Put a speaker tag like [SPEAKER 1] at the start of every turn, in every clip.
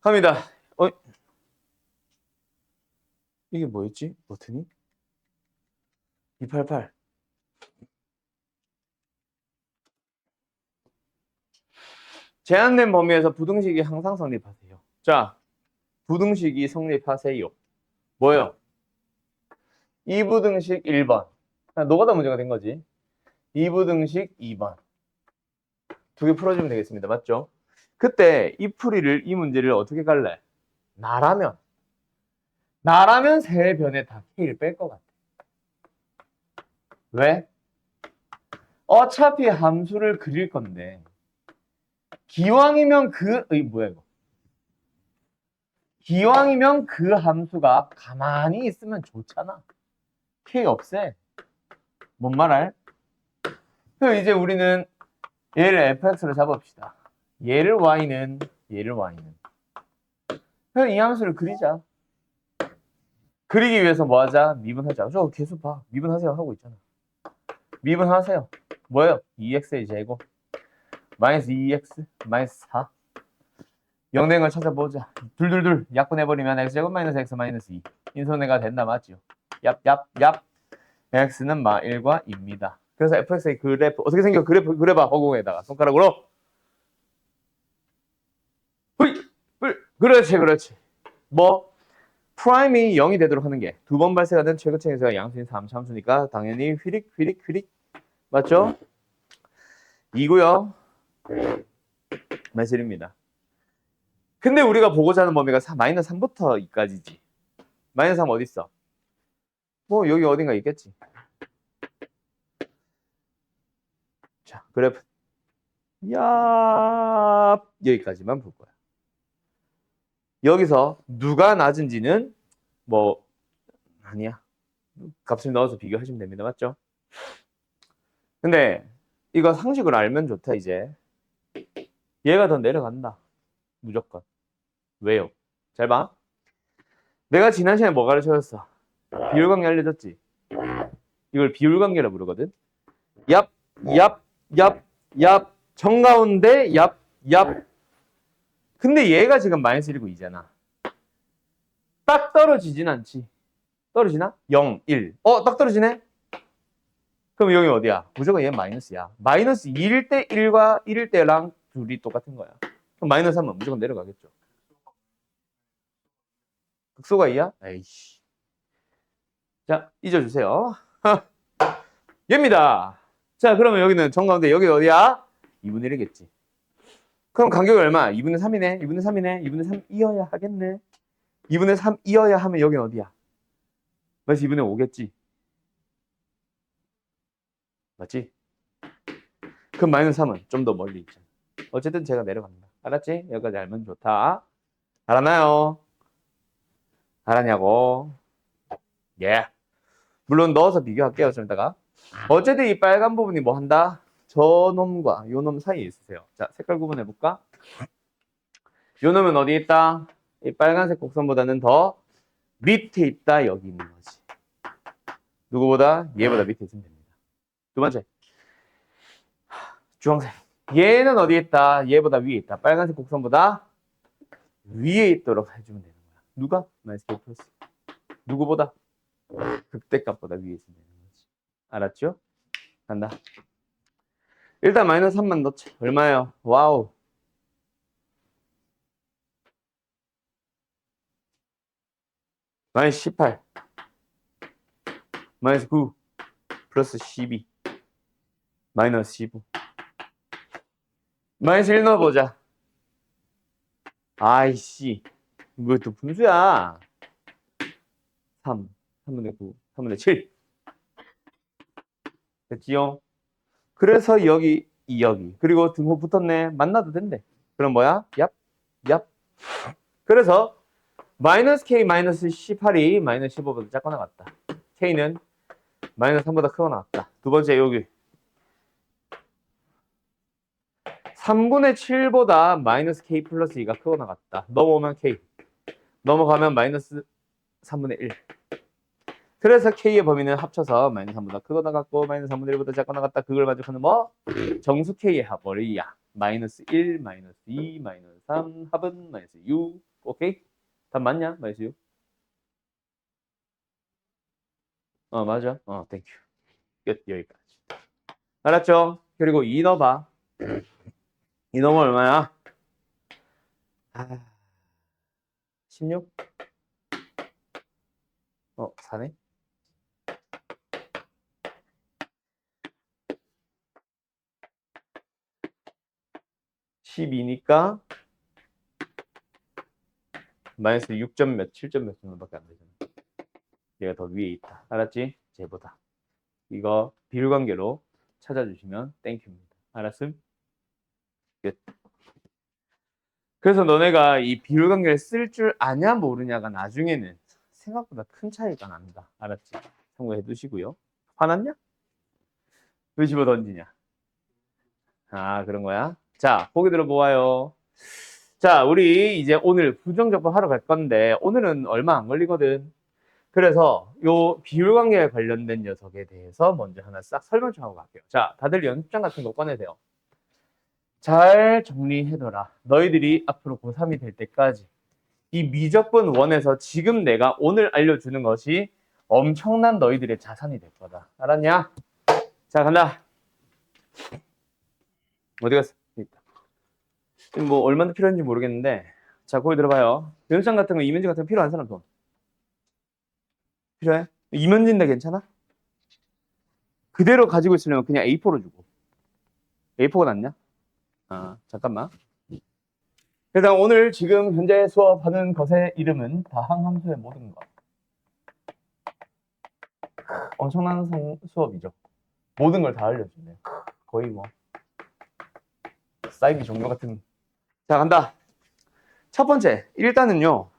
[SPEAKER 1] 갑니다. 이게 뭐였지? 버튼이? 288. 제한된 범위에서 부등식이 항상 성립하세요. 자, 부등식이 성립하세요. 뭐예요? 2부등식 1번. 노가다 문제가 된 거지. 2부등식 2번. 두 개 풀어주면 되겠습니다. 맞죠? 그때 이 문제를 어떻게 갈래? 나라면 세 변에 다 K를 뺄 것 같아. 왜? 어차피 함수를 그릴 건데 기왕이면 뭐야 이거? 기왕이면 그 함수가 가만히 있으면 좋잖아. K 없애. 뭔 말할? 그럼 이제 우리는 얘를 fx로 잡읍시다. 얘를 y는. 그럼 이 함수를 그리자. 그리기 위해서 뭐 하자? 미분하자. 저 계속 봐. 미분하세요 하고 있잖아. 미분하세요. 뭐예요? 2x의 제곱 마이너스 2x 마이너스 4. 영된 걸 찾아보자. 둘 약분해버리면 x제곱 마이너스 x 마이너스 2. 인수분해가 된다 맞죠? 얍. x는 1과 2입니다. 그래서 fx의 그래프 어떻게 생겨? 그래프 그려봐. 허공에다가 손가락으로. 그렇지. 뭐? 프라임이 0이 되도록 하는 게 두 번 발생하는 최고층에서 양수인 3차함수니까 당연히 휘릭 맞죠? 2고요. 마이너스1입니다. 근데 우리가 보고자 하는 범위가 마이너스 3부터 2까지지. 마이너스 3 어디 있어? 뭐 여기 어딘가 있겠지. 자, 그래프 여기까지만 볼 거야. 여기서 누가 낮은지는 뭐 아니야. 값을 넣어서 비교하시면 됩니다. 맞죠? 근데 이거 상식을 알면 좋다 이제. 얘가 더 내려간다. 무조건. 왜요? 잘 봐. 내가 지난 시간에 뭐 가르쳐줬어? 비율관계 알려줬지? 이걸 비율관계라 부르거든. 얍. 정가운데 얍. 근데 얘가 지금 마이너스 1이고 2잖아. 딱 떨어지진 않지. 떨어지나? 0, 1. 딱 떨어지네? 그럼 여기 어디야? 무조건 얘 마이너스야. 마이너스 2일 때 1과 1일 때랑 둘이 똑같은 거야. 그럼 마이너스 3은 무조건 내려가겠죠. 극소가 2야? 에이씨. 자, 잊어주세요. 얘입니다. 자, 그러면 여기는 정가운데 여기 어디야? 2분의 1이겠지. 그럼 간격이 얼마? 2분의 3이네. 2분의 3 이어야 하겠네. 2분의 3 이어야 하면 여기 어디야? 마이너스 2분의 5겠지. 맞지? 그럼 마이너스 3은 좀 더 멀리 있잖아. 어쨌든 제가 내려갑니다. 알았지? 여기까지 알면 좋다. 알았나요? 알았냐고? 예. 물론 넣어서 비교할게요. 좀 이따가. 어쨌든 이 빨간 부분이 뭐 한다? 저놈과 요놈 사이에 있으세요. 자, 색깔 구분해볼까? 요놈은 어디에 있다? 이 빨간색 곡선보다는 더 밑에 있다. 여기 있는 거지. 누구보다? 얘보다 밑에 있으면 됩니다. 두 번째. 주황색. 얘는 어디에 있다? 얘보다 위에 있다. 빨간색 곡선보다 위에 있도록 해주면 되는 거야. 누가? 마이너스 K 플러스. 누구보다? 극대값보다 위에 있으면 되는 거지. 알았죠? 간다. 일단 마이너스 3만 넣자. 얼마예요? 와우. 마이너스 18. 마이너스 9. 플러스 12. 마이너스 15. 마이너스 1 넣어보자. 아이씨. 이거 또 분수야. 3. 3분의 9. 3분의 7. 됐지요? 그래서 여기, 여기. 그리고 등호 붙었네. 만나도 된대. 그럼 뭐야? 얍. 그래서 마이너스 K 마이너스 18이 마이너스 15보다 작거나 같다. K는 마이너스 3보다 크거나 같다. 두 번째 여기. 3분의 7보다 마이너스 K 플러스 2가 크거나 같다. 넘어오면 K. 넘어가면 마이너스 3분의 1. 그래서 K의 범위는 합쳐서 마이너스 3보다 크거나 같고 마이너스 3분의 1보다 작거나 같다. 그걸 만족하는 뭐? 정수 K의 합. 뭐야? 마이너스 1, 마이너스 2, 마이너스 3, 합은 마이너스 6. 오케이? 답 맞냐? 마이너스 6. 맞아. 땡큐. 끝. 여기까지. 알았죠? 그리고 2 넣어봐. 2 넣으면 얼마야? 16? 4네? 12니까 마이너스 6점 몇, 7점 몇 정도밖에 안 되잖아. 얘가 더 위에 있다. 알았지? 쟤보다. 이거 비율관계로 찾아주시면 땡큐입니다. 알았음? 끝. 그래서 너네가 이 비율관계를 쓸 줄 아냐 모르냐가 나중에는 생각보다 큰 차이가 납니다. 알았지? 참고해 두시고요. 화났냐? 왜 집어 던지냐? 그런 거야? 자, 보기 들어보아요. 자, 우리 이제 오늘 부정적법 하러 갈 건데 오늘은 얼마 안 걸리거든. 그래서 요 비율관계에 관련된 녀석에 대해서 먼저 하나 싹 설명 좀 하고 갈게요. 자, 다들 연습장 같은 거 꺼내세요. 잘 정리해둬라. 너희들이 앞으로 고3이 될 때까지 이 미적분 원에서 지금 내가 오늘 알려주는 것이 엄청난 너희들의 자산이 될 거다. 알았냐? 자, 간다. 어디 갔어? 있다. 뭐 얼마나 필요한지 모르겠는데, 자, 거기 들어봐요. 연습장 같은 거, 이면지 같은 거 필요한 사람 손. 필요해? 이면지인데 괜찮아? 그대로 가지고 있으려면 그냥 A4로 주고. A4가 낫냐? 잠깐만. 일단 오늘 지금 현재 수업하는 것의 이름은 다항함수의 모든 것. 엄청난 수업이죠. 모든 걸 다 알려주네요. 거의 뭐 사이비 종료 같은. 자, 간다. 첫 번째, 일단은요.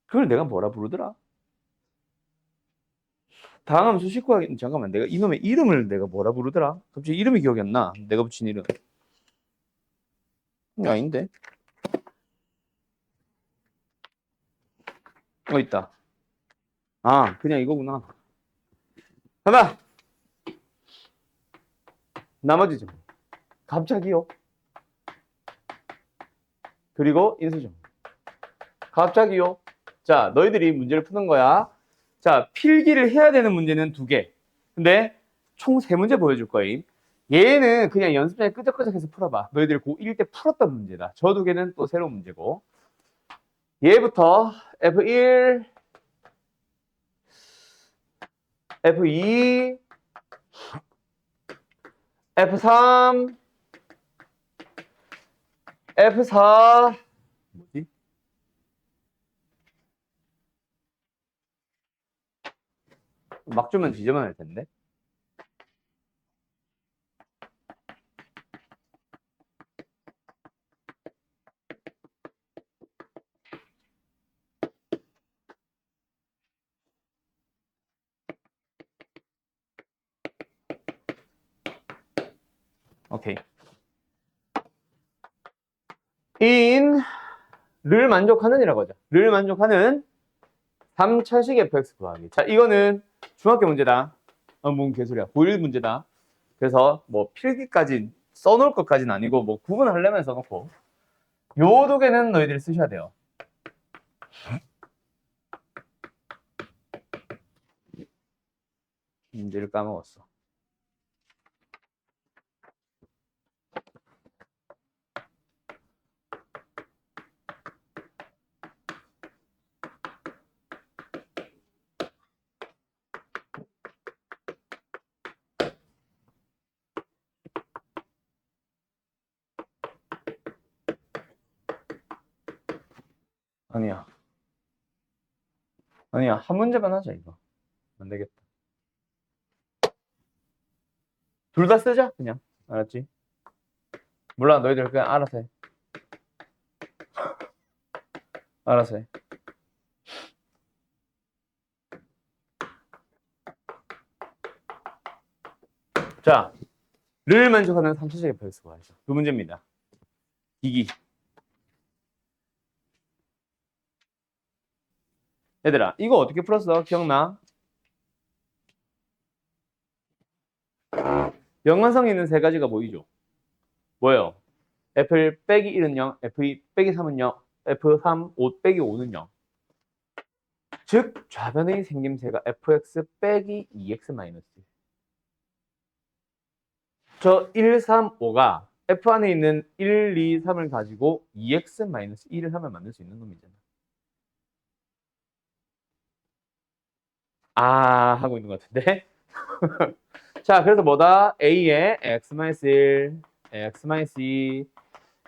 [SPEAKER 1] 그걸 내가 뭐라 부르더라? 다항함수 19하기, 잠깐만, 내가 이놈의 이름을 내가 뭐라 부르더라? 갑자기 이름이 기억이 안 나. 내가 붙인 이름. 아닌데. 있다. 그냥 이거구나. 간다. 나머지 좀. 갑자기요. 그리고 인수정. 갑자기요. 자, 너희들이 문제를 푸는 거야. 자, 필기를 해야 되는 문제는 2개. 근데 총 3문제 보여줄 거임. 얘는 그냥 연습장에 끄적끄적해서 풀어봐. 너희들 고1 때 풀었던 문제다. 저 2개는 또 새로운 문제고. 얘부터 F1, F2, F3, F4, 뭐지? 막 주면 지저분할 텐데. 오케이. 를 만족하는이라고 하죠. 를 만족하는 3차식 fx 구하기. 자, 이거는 중학교 문제다. 뭔 개소리야. 고1 문제다. 그래서 뭐 필기까지 써놓을 것까지는 아니고 뭐 구분하려면 써놓고 요 2개는 너희들이 쓰셔야 돼요. 문제를 까먹었어. 아니야. 한 문제만 하자 이거. 안 되겠다. 둘 다 쓰자 그냥. 알았지? 몰라, 너희들 그냥 알아서 해. 알아서 해. 자, 를 만족하는 3차식 fx 구하기. 2문제입니다. 기기. 얘들아, 이거 어떻게 풀었어? 기억나? 연관성이 있는 3가지가 보이죠? 뭐예요? F1 빼기 1은 0, F2 빼기 3은 0, F3, 5 빼기 5는 0. 즉, 좌변의 생김새가 fx 빼기 2x 마이너스 1. 저 1, 3, 5가 f 안에 있는 1, 2, 3을 가지고 2x 마이너스 1을 하면 만들 수 있는 놈이잖아. 아, 하고 있는 것 같은데? 자, 그래서 뭐다? A에 x-1, x-2,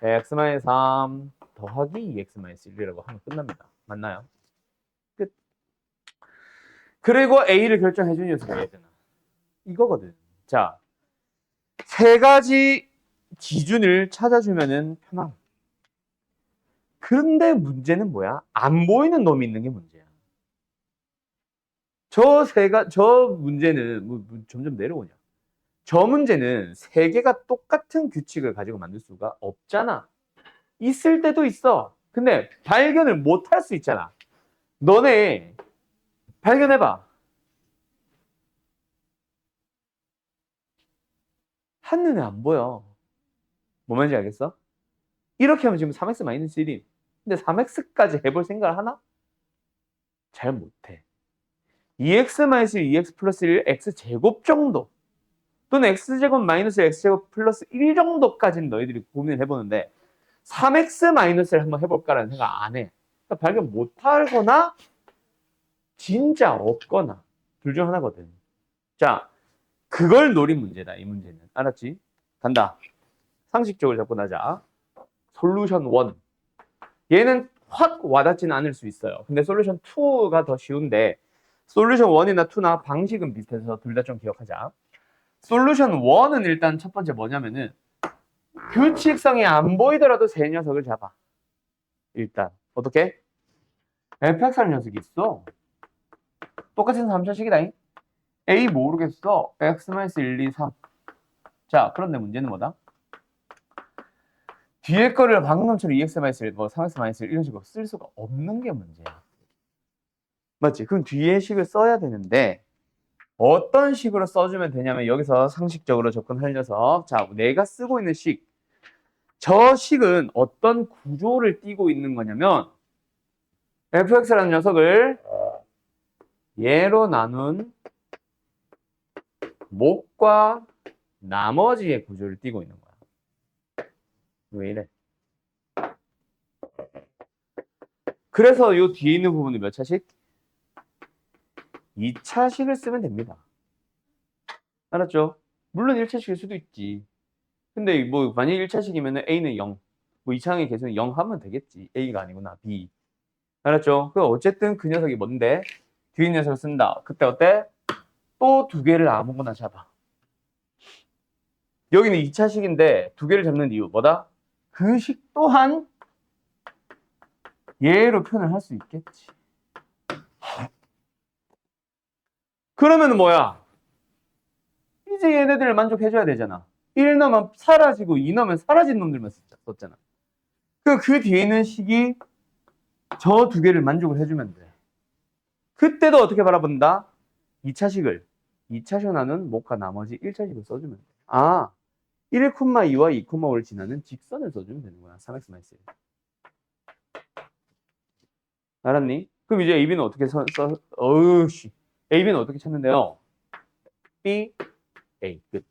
[SPEAKER 1] x-3 더하기 2x-1이라고 하면 끝납니다. 맞나요? 끝. 그리고 A를 결정해준 녀석이 얘잖아. 이거거든. 자, 세 가지 기준을 찾아주면은 편함. 그런데 문제는 뭐야? 안 보이는 놈이 있는 게 문제야. 저 문제는 점점 내려오냐? 저 문제는 세 개가 똑같은 규칙을 가지고 만들 수가 없잖아. 있을 때도 있어. 근데 발견을 못 할 수 있잖아. 너네 발견해봐. 한눈에 안 보여. 뭐 말인지 알겠어? 이렇게 하면 지금 3x-1임. 근데 3x까지 해볼 생각을 하나? 잘 못해. 2x-1, 2x 플러스 1, x제곱 정도 또는 x제곱 마이너스 x제곱 플러스 1 정도까지는 너희들이 고민을 해보는데 3x-를 한번 해볼까라는 생각 안 해. 그러니까 발견 못하거나 진짜 없거나 둘 중 하나거든. 자, 그걸 노린 문제다. 이 문제는. 알았지? 간다. 상식적으로 접근하자. 솔루션 1. 얘는 확 와닿지는 않을 수 있어요. 근데 솔루션 2가 더 쉬운데 솔루션 1이나 2나 방식은 비슷해서 둘 다 좀 기억하자. 솔루션 1은 일단 첫 번째 뭐냐면은 규칙성이 안 보이더라도 세 녀석을 잡아. 일단 어떻게? fx라는 녀석이 있어. 똑같은 3차식이다. A 모르겠어. x-1, 2, 3. 자, 그런데 문제는 뭐다? 뒤에 거를 방금처럼 2x-1, 뭐 3x-1 이런 식으로 쓸 수가 없는 게 문제야. 맞지? 그럼 뒤에 식을 써야 되는데 어떤 식으로 써주면 되냐면 여기서 상식적으로 접근할 녀석. 자, 내가 쓰고 있는 식. 저 식은 어떤 구조를 띠고 있는 거냐면 fx라는 녀석을 얘로 나눈 목과 나머지의 구조를 띠고 있는 거야. 왜 이래? 그래서 이 뒤에 있는 부분은 몇 차식? 2차식을 쓰면 됩니다. 알았죠? 물론 1차식일 수도 있지. 근데 뭐 만약 1차식이면 A는 0, 뭐 2차항의 개수는 0 하면 되겠지. A가 아니구나, B. 알았죠? 그 어쨌든 그 녀석이 뭔데? 뒤에 녀석을 쓴다. 그때 어때? 또 두 개를 아무거나 잡아. 여기는 2차식인데 두 개를 잡는 이유 뭐다? 그 식 또한 얘로 표현을 할 수 있겠지. 그러면 뭐야? 이제 얘네들을 만족해줘야 되잖아. 1 넣으면 사라지고 2 넣으면 사라진 놈들만 썼잖아. 그 뒤에 있는 식이 저 두 개를 만족을 해주면 돼. 그때도 어떻게 바라본다? 2차식을 2차식 나눈 목과 나머지 1차식을 써주면 돼. 아, 1,2와 2,5를 지나는 직선을 써주면 되는 거야. 3x-1. 알았니? 그럼 이제 AB는 어떻게 AB는 어떻게 찾는데요? B, A, 끝.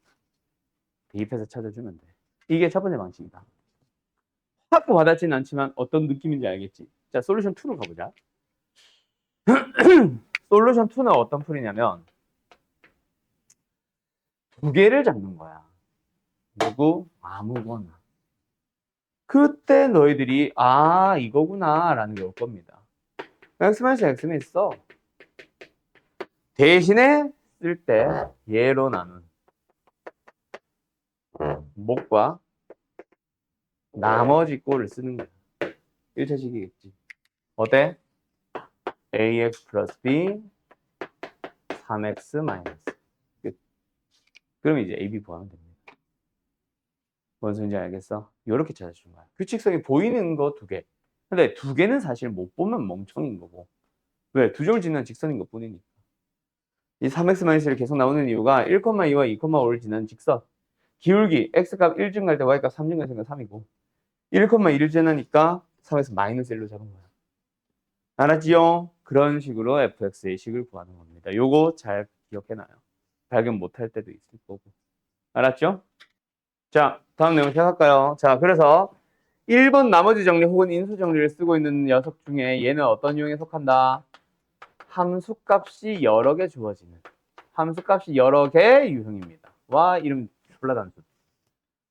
[SPEAKER 1] 대입해서 찾아주면 돼. 이게 첫 번째 방식이다. 확 와닿지는 않지만 어떤 느낌인지 알겠지? 자, 솔루션 2로 가보자. 솔루션 2는 어떤 풀이냐면 두 개를 잡는 거야. 누구? 아무거나. 그때 너희들이 아 이거구나 라는 게 올 겁니다. x-x는 있어. 대신에 쓸 때 얘로 나눈 목과 나머지 꼴을 쓰는 거야. 1차식이겠지. 어때? ax 플러스 b 3x 마이너스 끝. 그럼 이제 ab 구하면 됩니다. 뭔 소리인지 알겠어? 이렇게 찾아주는 거야. 규칙성이 보이는 거 두 개. 근데 두 개는 사실 못 보면 멍청인 거고. 왜? 두 점을 지나는 직선인 것 뿐이니까. 이 3x-1이 계속 나오는 이유가 1,2와 2,5를 지나는 직선. 기울기, x값 1 증가할 때 y값 3 증가할 때 3이고 1,1제나니까 3에서 마이너스 1로 잡은 거야. 알았지요? 그런 식으로 fx의 식을 구하는 겁니다. 요거 잘 기억해놔요. 발견 못할 때도 있을 거고. 알았죠? 자, 다음 내용 시작할까요? 자, 그래서 1번 나머지 정리 혹은 인수 정리를 쓰고 있는 녀석 중에 얘는 어떤 유형에 속한다? 함수값이 여러 개 주어지는 함수값이 여러 개 유형입니다. 와, 이름 졸라 단순.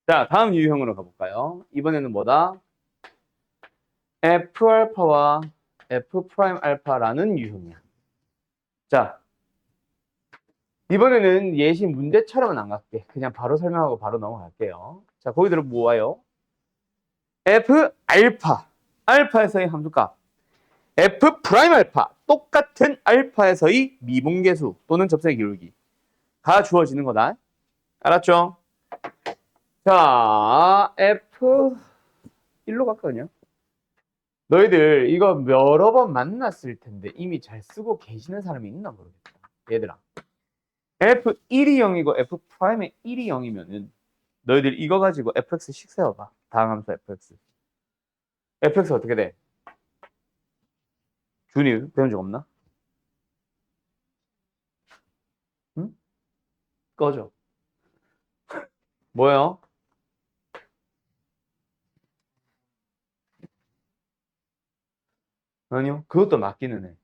[SPEAKER 1] 자, 다음 유형으로 가볼까요? 이번에는 뭐다? F알파와 F'알파라는 유형이야. 자, 이번에는 예시 문제처럼은 안 갈게. 그냥 바로 설명하고 바로 넘어갈게요. 자, 거기들은 뭐예요? F알파, 알파에서의 함수값. F'알파, 똑같은 알파에서의 미분계수 또는 접선의 기울기가 주어지는 거다. 알았죠? 자, F 1로 갈까 그냥? 너희들 이거 여러 번 만났을 텐데 이미 잘 쓰고 계시는 사람이 있나 모르겠다. 얘들아. F1이 0이고 F'의 1이 0이면은 너희들 이거 가지고 fx씩 세워봐. 다항함수 fx. fx 어떻게 돼? 준이 배운 적 없나? 응? 꺼져. 뭐예요? 아니요. 그것도 맞기는 해.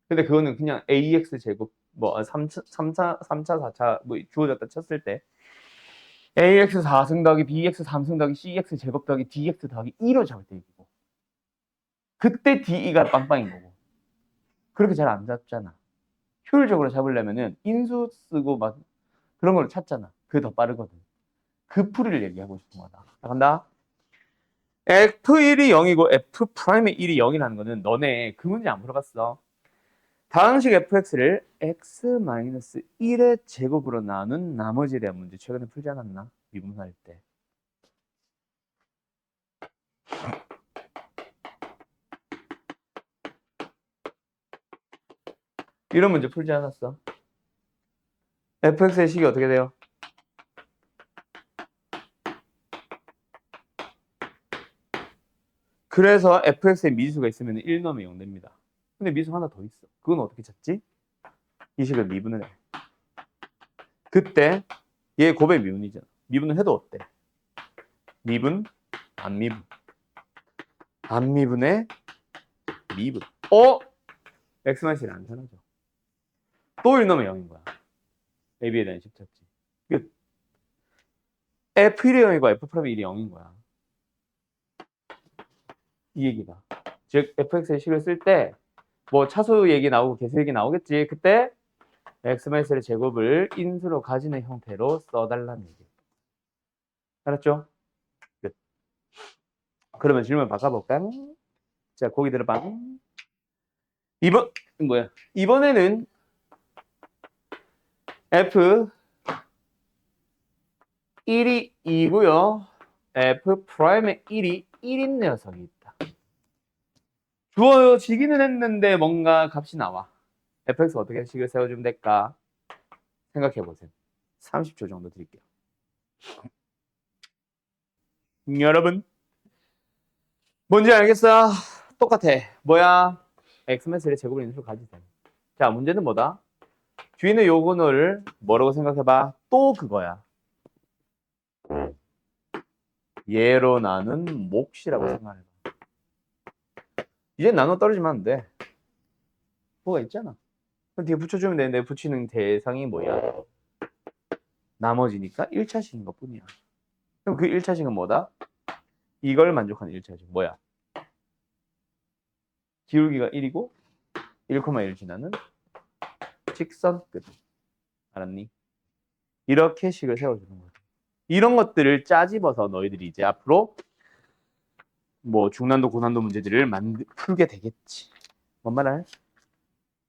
[SPEAKER 1] 근데 그거는 그냥 ax 제곱 뭐 3차, 4차 뭐 주어졌다 쳤을 때 ax 4승 더하기 bx 3승 더하기 cx 제곱 더하기 dx 더하기 2로 잡을 때 얘기고 그때 de가 빵빵인 거고 그렇게 잘 안 잡잖아. 효율적으로 잡으려면은 인수 쓰고 막 그런 걸 찾잖아. 그게 더 빠르거든. 그 풀이를 얘기하고 싶은 거다. 자, 간다. F1이 0이고 F'의 1이 0이라는 거는 너네 그 문제 안 풀어봤어. 다항식 fx를 x-1의 제곱으로 나눈 나머지에 대한 문제 최근에 풀지 않았나? 미분할 때. 이런 문제 풀지 않았어. fx의 식이 어떻게 돼요? 그래서 fx의 미수가 있으면 1 넣으면 0 됩니다. 근데 미수 하나 더 있어. 그건 어떻게 찾지? 이 식을 미분을 해. 그때 얘 곱의 미분이잖아. 미분을 해도 어때? 미분, 안 미분. 안 미분의 미분. x-1이 안 사라져. 또 1 넣으면 0인 거야. AB에 대한 식 찾지. 끝. F1이 0이고 F'1이 0인 거야. 이 얘기다. 즉 fx의 식을 쓸 때 뭐 차수 얘기 나오고 계수 얘기 나오겠지. 그때 x-의 제곱을 인수로 가지는 형태로 써달라는 얘기. 알았죠? 끝. 그러면 질문 바꿔볼까? 자, 거기 들어봐. 이번에는 f 1이 2고요. F'의 1이 1인 녀석이 있다. 주어지기는 했는데 뭔가 값이 나와. fx 어떻게 식을 세워주면 될까? 생각해보세요. 30초 정도 드릴게요. 여러분 뭔지 알겠어? 똑같아. 뭐야? x맨스의 제곱을 인수로 가지세요. 자, 문제는 뭐다? 뒤에 요거를 뭐라고 생각해봐? 또 그거야. 얘로 나눈 몫이라고 생각해봐. 이제 나눠 떨어지면 안 돼. 뭐가 있잖아. 그럼 뒤에 붙여주면 되는데 붙이는 대상이 뭐야? 나머지니까 1차식인 것 뿐이야. 그럼 그 1차식은 뭐다? 이걸 만족하는 1차식. 뭐야? 기울기가 1이고 1,1 지나는 직선 끝. 알았니? 이렇게 식을 세워주는 거야. 이런 것들을 짜집어서 너희들이 이제 앞으로 뭐 중난도 고난도 문제들을 풀게 되겠지. 뭔 말할?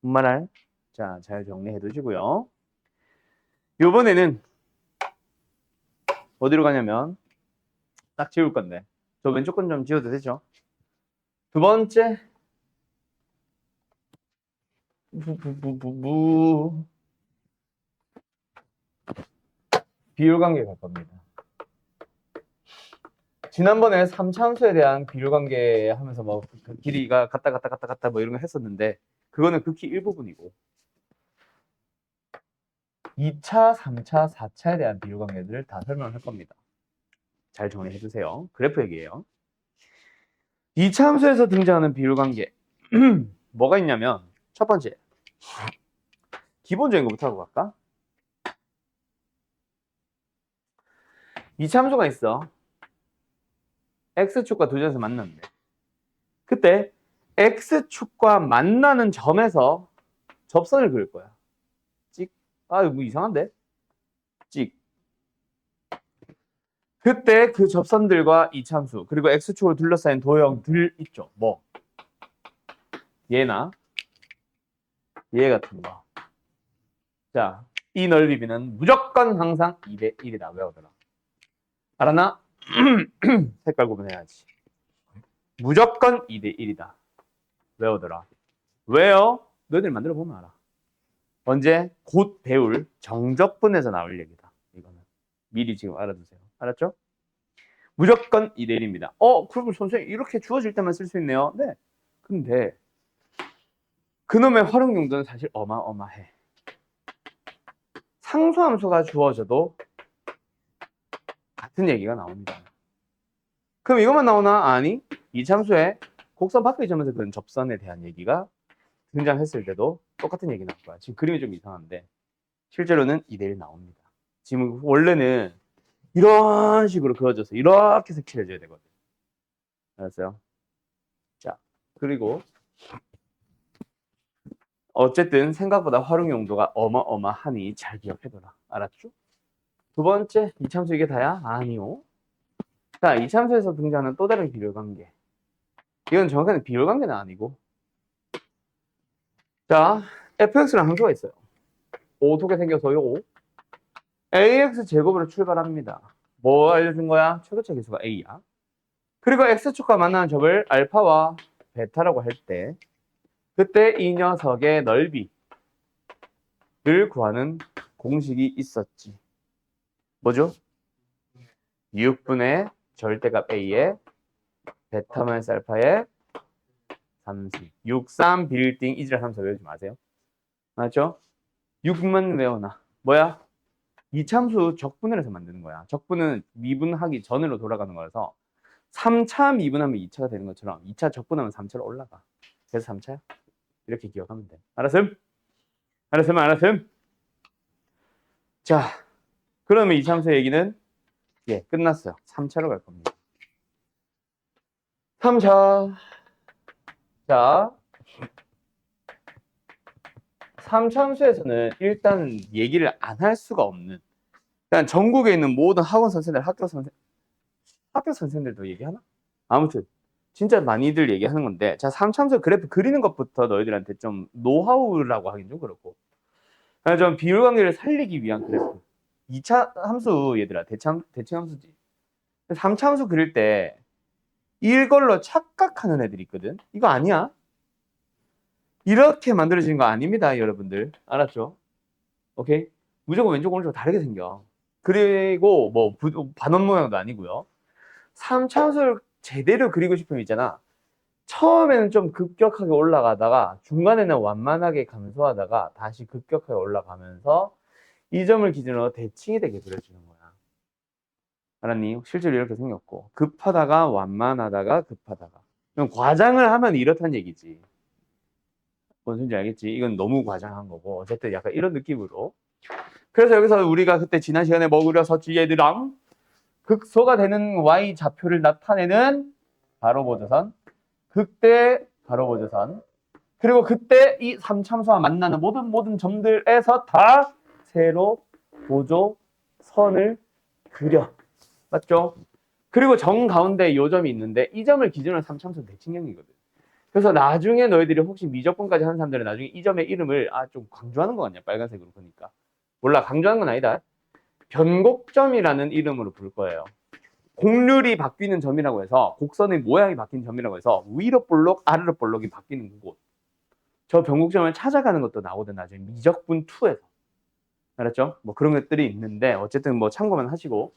[SPEAKER 1] 뭔 말할? 자, 잘 정리해 두시고요. 요번에는 어디로 가냐면 딱 지울 건데 저 왼쪽 건 좀 지워도 되죠? 두 번째 비율관계 갈 겁니다. 지난번에 3차함수에 대한 비율관계 하면서 뭐 그 길이가 갔다 뭐 이런 거 했었는데 그거는 극히 일부분이고 2차, 3차, 4차에 대한 비율관계들을 다 설명할 겁니다. 잘 정리해 주세요. 그래프 얘기예요. 2차 함수에서 등장하는 비율관계 뭐가 있냐면 첫 번째 기본적인 것부터 하고 갈까? 2차 함수가 있어. X축과 두 점에서 만났는데 그때 X축과 만나는 점에서 접선을 그릴 거야. 찍. 아, 이거 뭐 이상한데? 찍. 그때 그 접선들과 이차함수 그리고 X축을 둘러싸인 도형들 있죠. 뭐 얘나 얘 같은 거. 자, 이 넓이 B는 무조건 항상 2대 1이다. 외우더라. 알았나? 색깔 구분해야지. 무조건 2대 1이다. 외우더라. 왜요? 너희들 만들어 보면 알아. 언제? 곧 배울 정적분에서 나올 얘기다. 이거는 미리 지금 알아두세요. 알았죠? 무조건 2대 1입니다. 그럼 선생님 이렇게 주어질 때만 쓸 수 있네요. 네. 근데 그놈의 활용 용도는 사실 어마어마해. 상수함수가 주어져도 같은 얘기가 나옵니다. 그럼 이것만 나오나? 아니, 이차함수에 곡선 밖의 점에서 그런 접선에 대한 얘기가 등장했을 때도 똑같은 얘기 나올 거야. 지금 그림이 좀 이상한데 실제로는 2대 1 나옵니다. 지금 원래는 이런 식으로 그어져서 이렇게 색칠해줘야 되거든. 알았어요? 자, 그리고 어쨌든 생각보다 활용 용도가 어마어마하니 잘 기억해둬라. 알았죠? 두 번째, 이차함수 이게 다야? 아니요. 자, 이차함수에서 등장하는 또 다른 비율관계. 이건 정확한 비율관계는 아니고. 자, fx라는 함수가 있어요. 어떻게 생겨서요? ax 제곱으로 출발합니다. 뭐 알려준 거야? 최고차 계수가 a야. 그리고 x축과 만나는 점을 알파와 베타라고 할 때 그때 이 녀석의 넓이를 구하는 공식이 있었지. 뭐죠? 6분의 절대값 a의 베타 마이너스 알파의 3식. 6, 3 빌딩 이지랄 함수 외우지 마세요. 맞죠? 6만 외워놔. 뭐야? 이차함수 적분을 해서 만드는 거야. 적분은 미분하기 전으로 돌아가는 거라서 3차 미분하면 2차가 되는 것처럼 2차 적분하면 3차로 올라가. 그래서 3차야. 이렇게 기억하면 돼. 알았음? 알았음? 알았음? 자, 그러면 이차함수 얘기는 끝났어요. 3차로 갈 겁니다. 3차. 자, 3차함수에서는 일단 얘기를 안 할 수가 없는 그냥 전국에 있는 모든 학원 선생님들, 학교 선생님들도 얘기하나? 아무튼 진짜 많이들 얘기하는 건데 자, 3차함수 그래프 그리는 것부터 너희들한테 좀 노하우라고 하긴 좀 그렇고 그냥 좀 비율관계를 살리기 위한 그래프 2차 함수 얘들아 대칭 함수지 3차 함수 그릴 때 이걸로 착각하는 애들이 있거든. 이거 아니야. 이렇게 만들어진 거 아닙니다, 여러분들. 알았죠? 오케이? 무조건 왼쪽 오른쪽 다르게 생겨. 그리고 뭐 반원 모양도 아니고요. 3차함수를 제대로 그리고 싶으면 있잖아. 처음에는 좀 급격하게 올라가다가 중간에는 완만하게 감소하다가 다시 급격하게 올라가면서 이 점을 기준으로 대칭이 되게 그려주는 거야. 알았니? 실제로 이렇게 생겼고 급하다가 완만하다가 급하다가 그럼 과장을 하면 이렇다는 얘기지. 뭔 소리인지 알겠지? 이건 너무 과장한 거고 어쨌든 약간 이런 느낌으로 그래서 여기서 우리가 그때 지난 시간에 뭐 그렸었지 얘들랑 극소가 되는 y 좌표를 나타내는 가로보조선 극대 가로보조선 그리고 그때 이 3참수와 만나는 모든 점들에서 다 세로 보조선을 그려. 맞죠? 그리고 정 가운데 요 점이 있는데 이 점을 기준으로 3참수 대칭형이거든. 그래서 나중에 너희들이 혹시 미적분까지 하는 사람들은 나중에 이 점의 이름을 좀 강조하는 거 같냐? 빨간색으로 보니까. 몰라, 강조하는 건 아니다. 변곡점이라는 이름으로 부를 거예요. 곡률이 바뀌는 점이라고 해서 곡선의 모양이 바뀌는 점이라고 해서 위로 볼록 아래로 볼록이 바뀌는 곳. 저 변곡점을 찾아가는 것도 나오든 나중에 미적분 2에서. 알았죠? 뭐 그런 것들이 있는데 어쨌든 뭐 참고만 하시고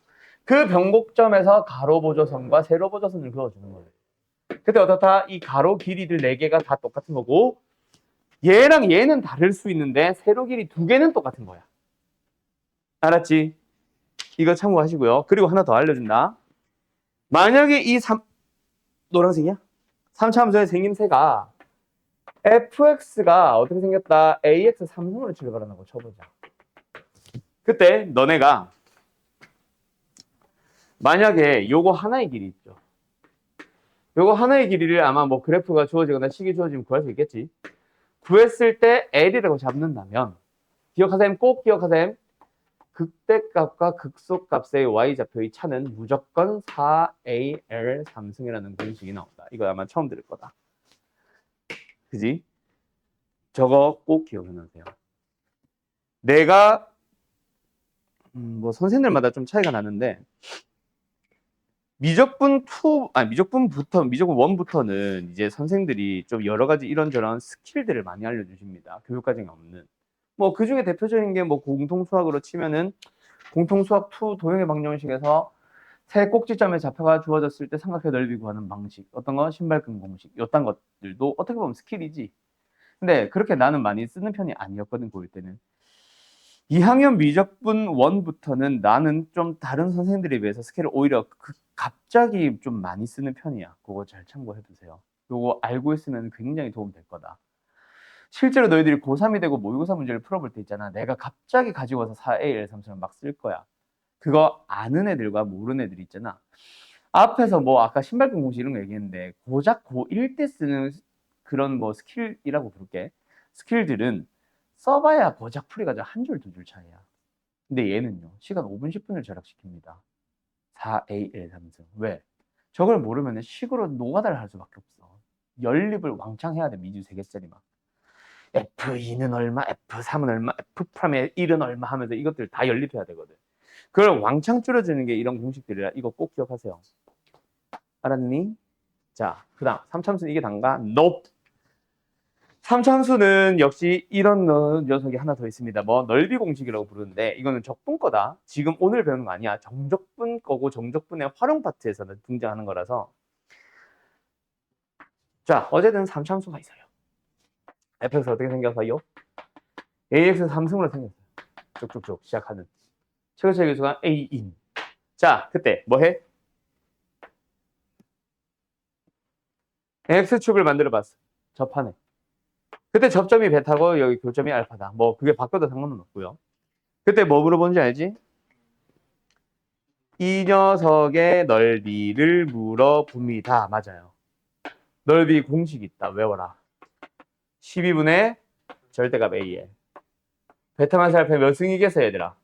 [SPEAKER 1] 그 변곡점에서 가로 보조선과 세로 보조선을 그어주는 거예요. 근데 어떻다? 이 가로 길이들 4개가 다 똑같은 거고 얘랑 얘는 다를 수 있는데 세로 길이 2개는 똑같은 거야. 알았지? 이거 참고하시고요. 그리고 하나 더 알려준다. 만약에 이 노란색이야? 3차 함수의 생김새가 fx가 어떻게 생겼다? ax 3승으로 출발한다고 쳐보자. 그때 너네가 만약에 요거 하나의 길이 있죠. 요거 하나의 길이를 아마 뭐 그래프가 주어지거나 식이 주어지면 구할 수 있겠지. 구했을 때 L이라고 잡는다면 기억하셈, 꼭 기억하셈. 극대값과 극소값의 y좌표의 차는 무조건 4AL 3승이라는 공식이 나온다. 이거 아마 처음 들을 거다. 그지? 저거 꼭 기억해 놓으세요. 내가 뭐 선생님들마다 좀 차이가 나는데 미적분 1부터는 이제 선생들이 좀 여러 가지 이런저런 스킬들을 많이 알려주십니다. 교육과정에 없는. 뭐 그 중에 대표적인 게 뭐 공통수학으로 치면은 공통수학 2 도형의 방정식에서 세 꼭지점의 좌표가 주어졌을 때 삼각형 넓이 구하는 방식, 어떤 거 신발끈 공식, 이딴 것들도 어떻게 보면 스킬이지. 근데 그렇게 나는 많이 쓰는 편이 아니었거든, 고일 때는. 2학년 미적분 1부터는 나는 좀 다른 선생님들에 비해서 스케일을 오히려 갑자기 좀 많이 쓰는 편이야. 그거 잘 참고해 두세요. 그거 알고 있으면 굉장히 도움 될 거다. 실제로 너희들이 고3이 되고 모의고사 문제를 풀어볼 때 있잖아. 내가 갑자기 가지고 와서 4A, L3처럼 막 쓸 거야. 그거 아는 애들과 모르는 애들 있잖아. 앞에서 뭐 아까 신발끈 공식 이런 거 얘기했는데 고작 고1 때 쓰는 그런 뭐 스킬이라고 부를게. 스킬들은 써봐야 고작 풀이가 한 줄, 2줄 차이야. 근데 얘는요, 시간 5분, 10분을 절약시킵니다. 4AL 3승. 왜? 저걸 모르면 식으로 노가다를 할 수밖에 없어. 연립을 왕창 해야 돼, 미주 3개짜리 막. F2는 얼마, F3은 얼마, F'의 1은 얼마 하면서 이것들 다 연립해야 되거든. 그걸 왕창 줄여주는 게 이런 공식들이라 이거 꼭 기억하세요. 알았니? 자, 그 다음 3참수는 이게 단가? Nope. 3참수는 역시 이런 녀석이 하나 더 있습니다. 뭐 넓이 공식이라고 부르는데 이거는 적분 거다. 지금 오늘 배우는 거 아니야. 정적분 거고 정적분의 활용 파트에서는 등장하는 거라서. 자, 어쨌든 3참수가 있어요. fx 어떻게 생겨서요? ax 3승으로 생겼어요. 쭉쭉쭉 시작하는. 최고차의 개수가 a인. 자, 그때 뭐 해? x축을 만들어 봤어. 접하네. 그때 접점이 베타고 여기 교점이 알파다. 뭐 그게 바꿔도 상관은 없고요. 그때 뭐 물어보는지 알지? 이 녀석의 넓이를 물어봅니다. 맞아요. 넓이 공식이 있다. 외워라. 12분의 절대값 A에 베타만 살펴 몇 승이겠어 얘들아?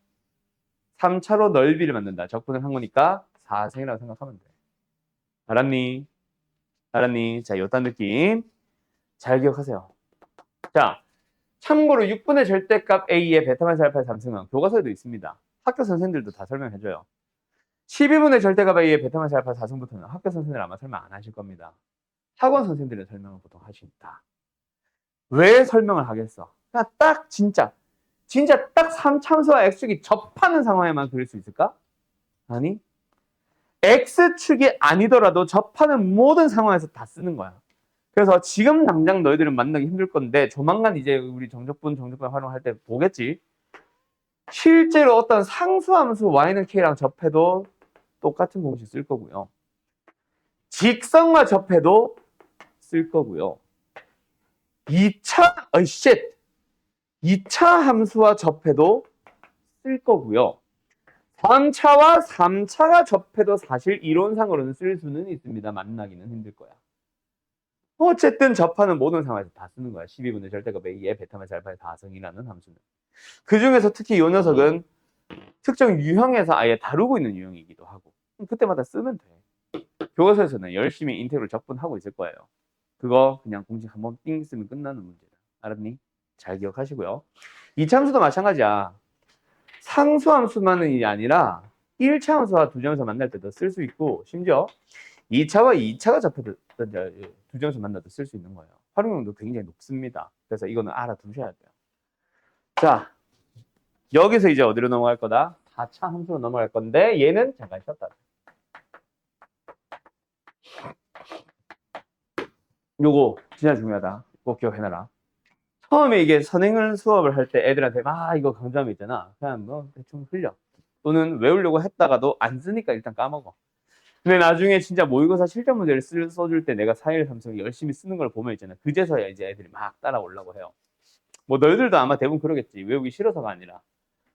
[SPEAKER 1] 3차로 넓이를 만든다. 적분을 한 거니까 4승이라고 생각하면 돼. 알았니? 알았니? 자, 요딴 느낌 잘 기억하세요. 자, 참고로 6분의 절대값 A의 베타만 살펴 3승은 교과서에도 있습니다. 학교 선생님들도 다 설명해줘요. 12분의 절대값 A의 베타만 살파 4승부터는 학교 선생님들 아마 설명 안 하실 겁니다. 학원 선생님들은 설명을 보통 하십니다. 왜 설명을 하겠어? 그냥 딱 진짜 딱 3참수와 X축이 접하는 상황에만 그릴 수 있을까? 아니, X축이 아니더라도 접하는 모든 상황에서 다 쓰는 거야. 그래서 지금 당장 너희들은 만나기 힘들 건데 조만간 이제 우리 정적분 활용할 때 보겠지. 실제로 어떤 상수함수 Y는 K랑 접해도 똑같은 공식 쓸 거고요. 직선과 접해도 쓸 거고요. 2차 함수와 접해도 쓸 거고요. 3차와 3차가 접해도 사실 이론상으로는 쓸 수는 있습니다. 만나기는 힘들 거야. 어쨌든 접하는 모든 상황에서 다 쓰는 거야. 12분의 절대값 A의 베타마이너스 알파의 다승이라는 함수는. 그 중에서 특히 이 녀석은 특정 유형에서 아예 다루고 있는 유형이기도 하고 그때마다 쓰면 돼. 교과서에서는 열심히 인테그럴 적분하고 있을 거예요. 그거 그냥 공식 한번 띵 쓰면 끝나는 문제다. 알았니? 잘 기억하시고요. 이차함수도 마찬가지야. 상수함수만이 아니라 1차 함수와 2차 함수 만날 때도 쓸 수 있고 심지어 2차와 2차가 접해도 2차 함수 만나도 쓸 수 있는 거예요. 활용량도 굉장히 높습니다. 그래서 이거는 알아두셔야 돼요. 자, 여기서 이제 어디로 넘어갈 거다? 4차 함수로 넘어갈 건데 얘는 잠깐 쉬었다. 요거 진짜 중요하다. 꼭 기억해놔라. 처음에 이게 선행을 수업을 할 때 애들한테 막 이거 강조하면 있잖아. 그냥 뭐 대충 흘려. 또는 외우려고 했다가도 안 쓰니까 일단 까먹어. 근데 나중에 진짜 모의고사 실전 문제를 써줄 때 내가 4일 삼성 열심히 쓰는 걸 보면 있잖아. 그제서야 이제 애들이 막 따라오려고 해요. 뭐 너희들도 아마 대부분 그러겠지. 외우기 싫어서가 아니라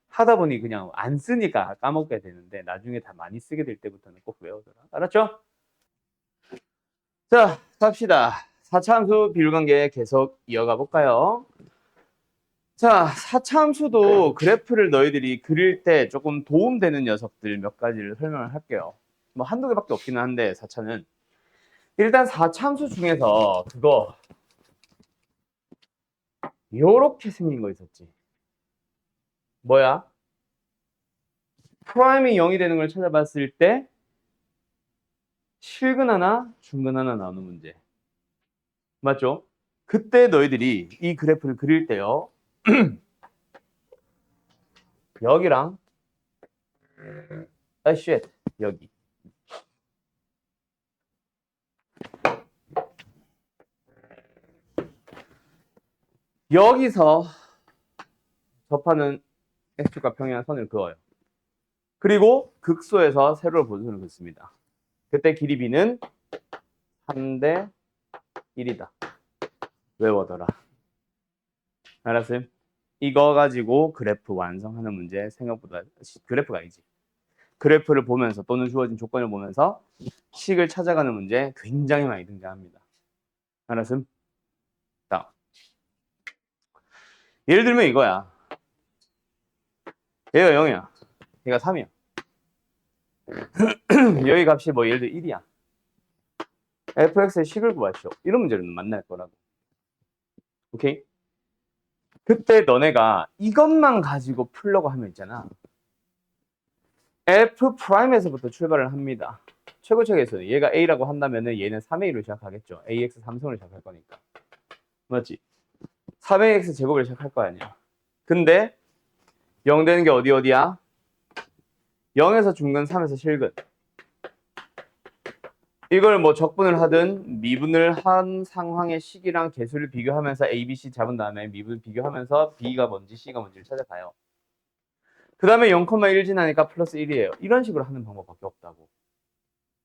[SPEAKER 1] 하다 보니 그냥 안 쓰니까 까먹게 되는데 나중에 다 많이 쓰게 될 때부터는 꼭 외우더라. 알았죠? 자, 갑시다. 4차 함수 비율관계 계속 이어가 볼까요? 자, 4차 함수도 그래프를 너희들이 그릴 때 조금 도움되는 녀석들 몇 가지를 설명을 할게요. 뭐 한두 개밖에 없기는 한데 4차는 일단 4차 함수 중에서 그거 요렇게 생긴 거 있었지. 뭐야? 프라임이 0이 되는 걸 찾아봤을 때 실근 하나, 중근 하나 나오는 문제. 맞죠? 그때 너희들이 이 그래프를 그릴 때요. 여기랑 쉣 여기 여기서 접하는 x축과 평행한 선을 그어요. 그리고 극소에서 세로를 보조선을 긋습니다. 그때 길이 b는 3대 1이다. 외워둬라. 알았어요? 이거 가지고 그래프 완성하는 문제 생각보다 그래프가 아니지. 그래프를 보면서 또는 주어진 조건을 보면서 식을 찾아가는 문제 굉장히 많이 등장합니다. 알았음? 다음. 예를 들면 이거야. 얘가 0이야. 얘가 3이야. 여기 값이 뭐 예를 들어 1이야. fx의 식을 구하시오. 이런 문제를 만날 거라고. 오케이? 그때 너네가 이것만 가지고 풀려고 하면 있잖아. F'에서부터 출발을 합니다. 최고책에서는 얘가 A라고 한다면 얘는 3A로 시작하겠죠. AX 3승으로 시작할 거니까. 맞지? 3AX 제곱을 시작할 거 아니야. 근데 0 되는 게 어디야? 0에서 중근, 3에서 실근. 이걸 뭐 적분을 하든 미분을 한 상황의 식이랑 개수를 비교하면서 A, B, C 잡은 다음에 미분 비교하면서 B가 뭔지 C가 뭔지를 찾아가요. 그 다음에 0,1 지나니까 플러스 1이에요. 이런 식으로 하는 방법밖에 없다고.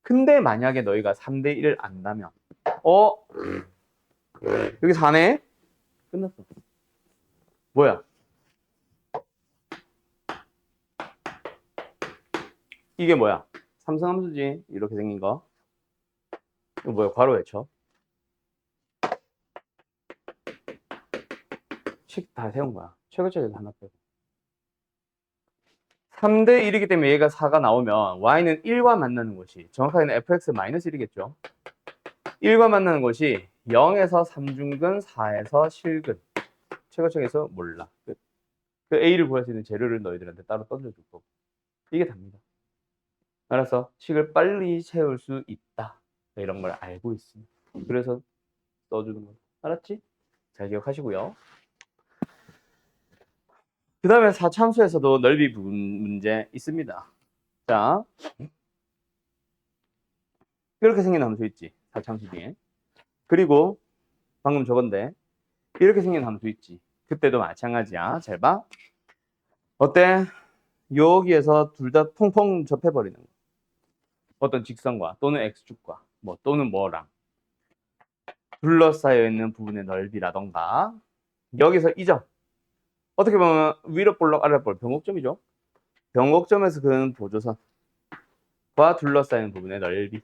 [SPEAKER 1] 근데 만약에 너희가 3대 1을 안다면 여기 4네? 끝났어. 뭐야? 이게 뭐야? 삼성함수지. 이렇게 생긴 거. 이거 뭐야? 괄호 외쳐. 식 다 세운 거야. 최고점에서 하나 빼고. 3대 1이기 때문에 얘가 4가 나오면 y는 1과 만나는 곳이 정확하게는 fx-1이겠죠. 1과 만나는 곳이 0에서 3중근, 4에서 실근. 최고점에서 몰라. 그 a를 구할 수 있는 재료를 너희들한테 따로 던져줄 거고. 이게 답니다. 알아서 식을 빨리 채울 수 있다. 이런 걸 알고 있습니다. 그래서 써주는 거야. 알았지? 잘 기억하시고요. 그 다음에 4참수에서도 넓이 부분 문제 있습니다. 자, 이렇게 생긴 함수 있지. 4참수 중에. 그리고 방금 저건데 이렇게 생긴 함수 있지. 그때도 마찬가지야. 잘 봐. 어때? 여기에서 둘 다 퐁퐁 접해버리는 거. 어떤 직선과 또는 x축과 뭐 또는 뭐랑 둘러싸여 있는 부분의 넓이라던가 여기서 이 점 어떻게 보면 위로 볼록 아래 볼 변곡점이죠. 변곡점에서 그는 보조선과 둘러싸인 부분의 넓이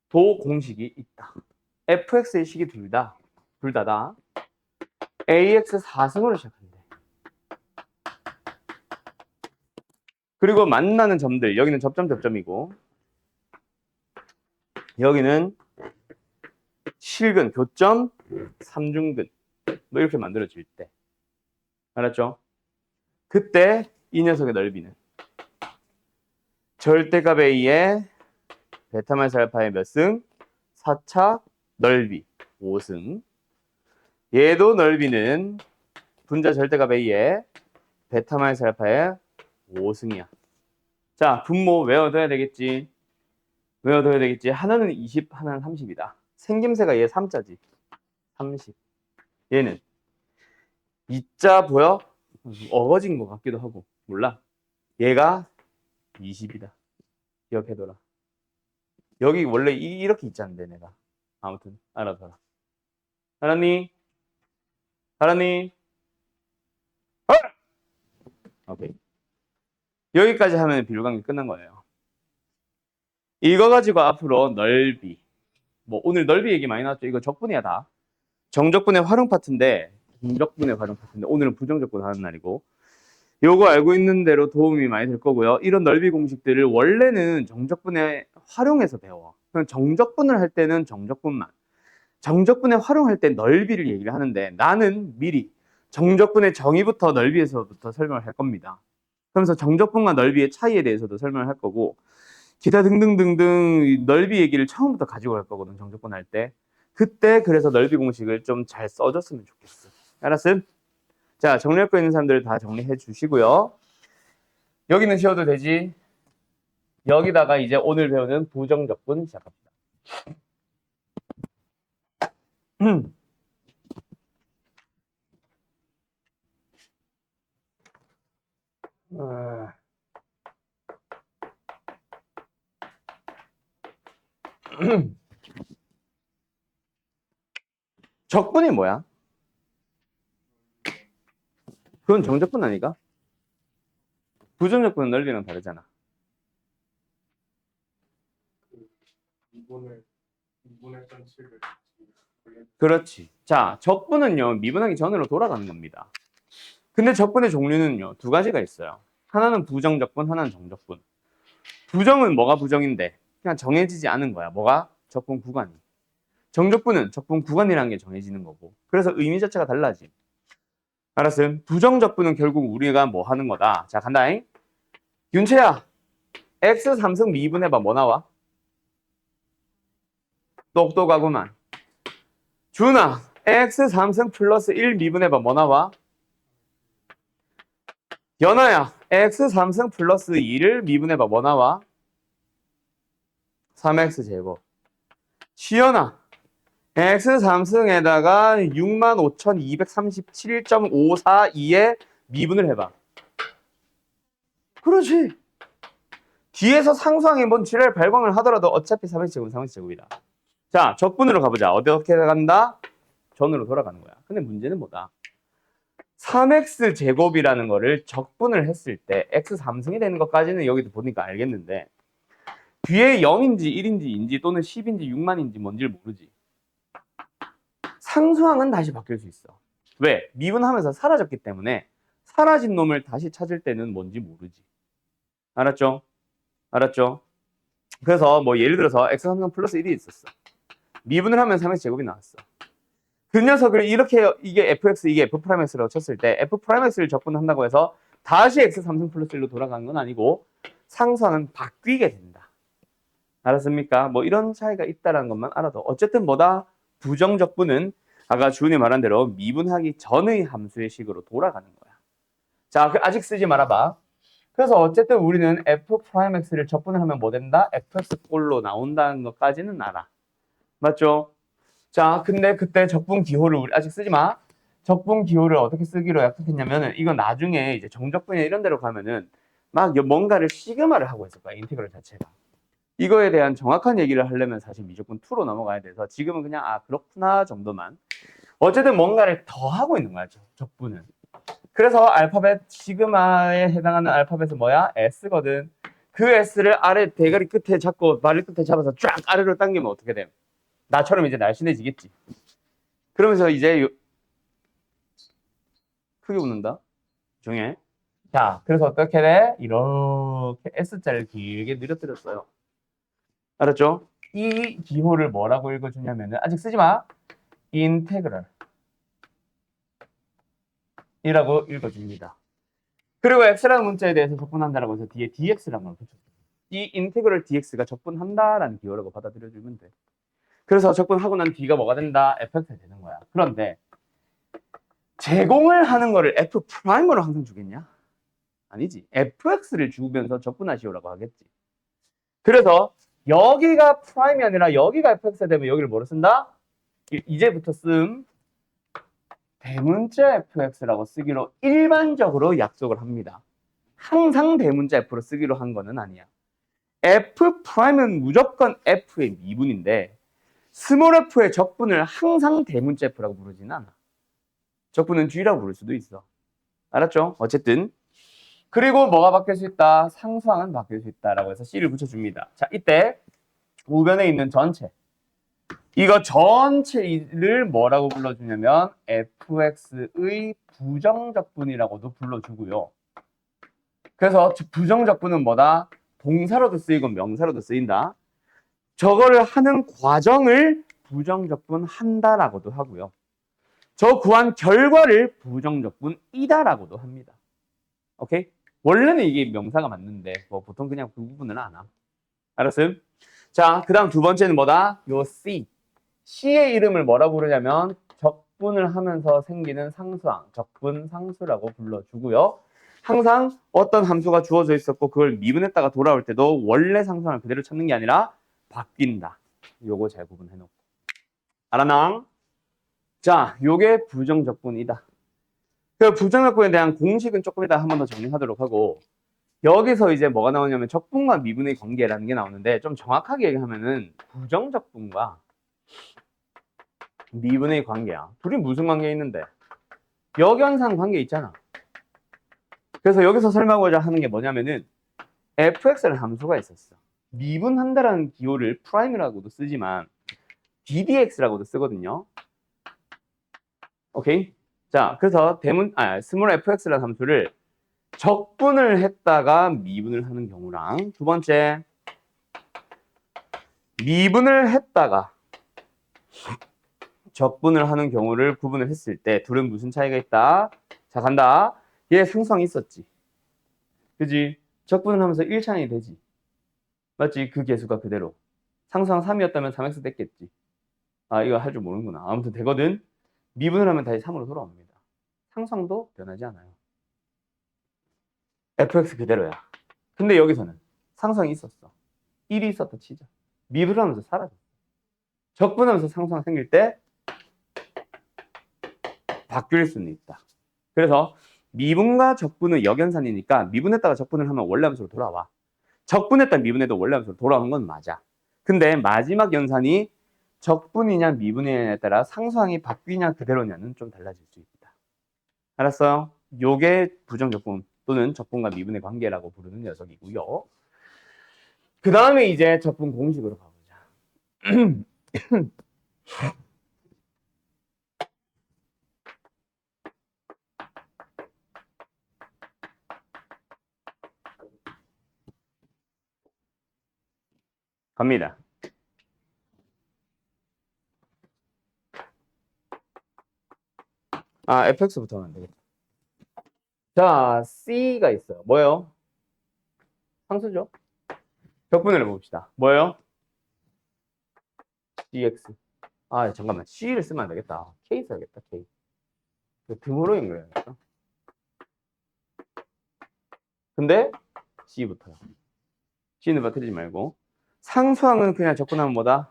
[SPEAKER 1] 도 공식이 있다. fx의 식이 둘 다다 ax 4승으로 시작한대. 그리고 만나는 점들 여기는 접점이고 여기는 실근, 교점, 삼중근 뭐 이렇게 만들어질 때 알았죠? 그때 이 녀석의 넓이는 절대값 a의 베타 마이너스 알파의 몇 승? 4차 넓이 5승. 얘도 넓이는 분자 절대값 a의 베타 마이너스 알파의 5승이야. 자, 분모 외워둬야 되겠지. 외워둬야 되겠지. 하나는 20, 하나는 30이다. 생김새가 얘 3자지. 30. 얘는 2자 보여? 어거진 것 같기도 하고. 몰라. 얘가 20이다. 기억해둬라. 여기 원래 이렇게 있잖아, 내가. 아무튼 알아둬라. 알았니? 알았니? 오케이. 여기까지 하면 비율관계 끝난 거예요. 이거 가지고 앞으로 넓이. 뭐 오늘 넓이 얘기 많이 나왔죠. 이거 적분이야 다. 정적분의 활용 파트인데 부정적분의 활용 파트인데 오늘은 부정적분 하는 날이고 요거 알고 있는 대로 도움이 많이 될 거고요. 이런 넓이 공식들을 원래는 정적분에 활용해서 배워. 그럼 정적분을 할 때는 정적분만. 정적분에 활용할 때 넓이를 얘기를 하는데 나는 미리 정적분의 정의부터 넓이에서부터 설명을 할 겁니다. 그러면서 정적분과 넓이의 차이에 대해서도 설명을 할 거고 기타 등등등등 넓이 얘기를 처음부터 가지고 갈 거거든, 정적분 할 때. 그때 그래서 넓이 공식을 좀 잘 써줬으면 좋겠어. 알았음? 자, 정리할 거 있는 사람들 다 정리해 주시고요. 여기는 쉬어도 되지. 여기다가 이제 오늘 배우는 부정적분 시작합니다. 적분이 뭐야? 그건 정적분 아니까? 부정적분은 넓이랑 다르잖아.
[SPEAKER 2] 2분의 전체를
[SPEAKER 1] 그렇지. 자, 적분은요, 미분하기 전으로 돌아가는 겁니다. 근데 적분의 종류는요, 두 가지가 있어요. 하나는 부정적분, 하나는 정적분. 부정은 뭐가 부정인데? 그냥 정해지지 않은 거야. 뭐가? 적분 구간이. 정적분은 적분 구간이라는 게 정해지는 거고. 그래서 의미 자체가 달라지. 알았음? 부정적분은 결국 우리가 뭐 하는 거다. 자, 간다잉. 윤채야, x 3승 미분해봐. 뭐 나와? 똑똑하구만. 준아, x 3승 플러스 1 미분해봐. 뭐 나와? 연아야, x 3승 플러스 2를 미분해봐. 뭐 나와? 3x 제곱. 시연아, x 3승에다가 65,237.542에 미분을 해봐. 그렇지. 뒤에서 상수항이 뭔 지랄 발광을 하더라도 어차피 3x 제곱은 3x 제곱이다. 자, 적분으로 가보자. 어떻게 간다? 전으로 돌아가는 거야. 근데 문제는 뭐다? 3x 제곱이라는 거를 적분을 했을 때 x 3승이 되는 것까지는 여기도 보니까 알겠는데 뒤에 0인지 1인지 인지 또는 10인지 6만인지 뭔지를 모르지. 상수항은 다시 바뀔 수 있어. 왜? 미분하면서 사라졌기 때문에 사라진 놈을 다시 찾을 때는 뭔지 모르지. 알았죠? 알았죠? 그래서 뭐 예를 들어서 x 3승 플러스 1이 있었어. 미분을 하면 3x 제곱이 나왔어. 그 녀석을 이렇게 이게 fx 이게 f'x라고 쳤을 때 f'x를 적분한다고 해서 다시 x 3승 플러스 1로 돌아가는 건 아니고 상수항은 바뀌게 된다. 알았습니까? 뭐 이런 차이가 있다는 것만 알아도 어쨌든 뭐다? 부정적분은 아까 주은이 말한 대로 미분하기 전의 함수의 식으로 돌아가는 거야. 자, 아직 쓰지 말아봐. 그래서 어쨌든 우리는 f'x를 적분을 하면 뭐 된다? fx꼴로 나온다는 것까지는 알아. 맞죠? 자, 근데 그때 적분 기호를 우리 아직 쓰지 마. 적분 기호를 어떻게 쓰기로 약속했냐면은 이건 나중에 이제 정적분이나 이런 데로 가면은 막 뭔가를 시그마를 하고 있을 거야. 인테그럴 자체가. 이거에 대한 정확한 얘기를 하려면 사실 미적분 2로 넘어가야 돼서 지금은 그냥 아 그렇구나 정도만. 어쨌든 뭔가를 더 하고 있는 거야. 적분은. 그래서 알파벳 시그마에 해당하는 알파벳은 뭐야? S거든. 그 S를 아래 대가리 끝에 잡고 발리 끝에 잡아서 쫙 아래로 당기면 어떻게 돼? 나처럼 이제 날씬해지겠지. 그러면서 이제 크게 웃는다. 조용해. 자, 그래서 어떻게 돼? 이렇게 S자를 길게 늘어뜨렸어요. 알았죠? 이 기호를 뭐라고 읽어주냐면은 아직 쓰지 마. 인테그럴 이라고 읽어줍니다. 그리고 x라는 문자에 대해서 적분한다라고 해서 뒤에 dx라는 걸 붙였어요. 이 인테그럴 dx가 적분한다라는 기호라고 받아들여주면 돼. 그래서 적분하고 난 뒤가 뭐가 된다? fx가 되는 거야. 그런데 제공을 하는 거를 f'으로 항상 주겠냐? 아니지. fx를 주면서 적분하시오라고 하겠지. 그래서 여기가 프라임이 아니라 여기가 fx가 되면 여기를 뭐로 쓴다? 이제부터 대문자 fx라고 쓰기로 일반적으로 약속을 합니다. 항상 대문자 f로 쓰기로 한 거는 아니야. f'은 무조건 f의 미분인데 스몰 f의 적분을 항상 대문자 f라고 부르지는 않아. 적분은 g라고 부를 수도 있어. 알았죠? 어쨌든 그리고 뭐가 바뀔 수 있다? 상수항은 바뀔 수 있다라고 해서 c를 붙여줍니다. 자, 이때 우변에 있는 전체 이거 전체를 뭐라고 불러주냐면 fx의 부정적분이라고도 불러주고요. 그래서 부정적분은 뭐다? 동사로도 쓰이고 명사로도 쓰인다. 저거를 하는 과정을 부정적분 한다라고도 하고요. 저 구한 결과를 부정적분이다라고도 합니다. 오케이? 원래는 이게 명사가 맞는데 뭐 보통 그냥 그 부분은 안 함. 알았음? 자, 그 다음 두 번째는 뭐다? 요 C. C의 이름을 뭐라고 부르냐면 적분을 하면서 생기는 상수항, 적분 상수라고 불러주고요. 항상 어떤 함수가 주어져 있었고 그걸 미분했다가 돌아올 때도 원래 상수항을 그대로 찾는 게 아니라 바뀐다. 요거 잘 구분해놓고. 알았나? 자, 요게 부정적분이다. 그 부정적분에 대한 공식은 조금 이따 한 번 더 정리하도록 하고 여기서 이제 뭐가 나오냐면 적분과 미분의 관계라는 게 나오는데 좀 정확하게 얘기하면은 부정적분과 미분의 관계야. 둘이 무슨 관계 있는데? 역연상 관계 있잖아. 그래서 여기서 설명하고자 하는 게 뭐냐면은 fx라는 함수가 있었어. 미분한다라는 기호를 프라임이라고도 쓰지만 ddx라고도 쓰거든요. 오케이? 자, 그래서 스몰 fx라는 함수를 적분을 했다가 미분을 하는 경우랑 두 번째 미분을 했다가 적분을 하는 경우를 구분을 했을 때 둘은 무슨 차이가 있다? 자, 간다. 얘 상수항이 있었지. 그지? 적분을 하면서 1차항이 되지. 맞지? 그 개수가 그대로. 상수항 3이었다면 3x 됐겠지. 아, 이거 할 줄 모르는구나. 아무튼 되거든. 미분을 하면 다시 3으로 돌아옵니다. 상수항도 변하지 않아요. fx 그대로야. 근데 여기서는 상수항이 있었어. 1이 있었다 치자. 미분을 하면서 사라졌어. 적분하면서 상수항 생길 때 바뀔 수는 있다. 그래서 미분과 적분은 역연산이니까 미분했다가 적분을 하면 원래 함수로 돌아와. 적분했다 미분해도 원래 함수로 돌아오는 건 맞아. 근데 마지막 연산이 적분이냐 미분이냐에 따라 상수항이 바뀌냐 그대로냐는 좀 달라질 수 있다. 알았어요? 요게 부정적분 또는 적분과 미분의 관계라고 부르는 녀석이고요. 그 다음에 이제 적분 공식으로 가보자. 갑니다. fx부터 하면 되겠다. 자, c가 있어요. 뭐예요? 상수죠? 적분을 해봅시다. 뭐예요? dx. 잠깐만. c를 쓰면 안 되겠다. k 써야겠다. k. 등으로 연결해야겠다. 근데 c부터요. c는 빠뜨리지 말고. 상수항은 그냥 적분하면 뭐다?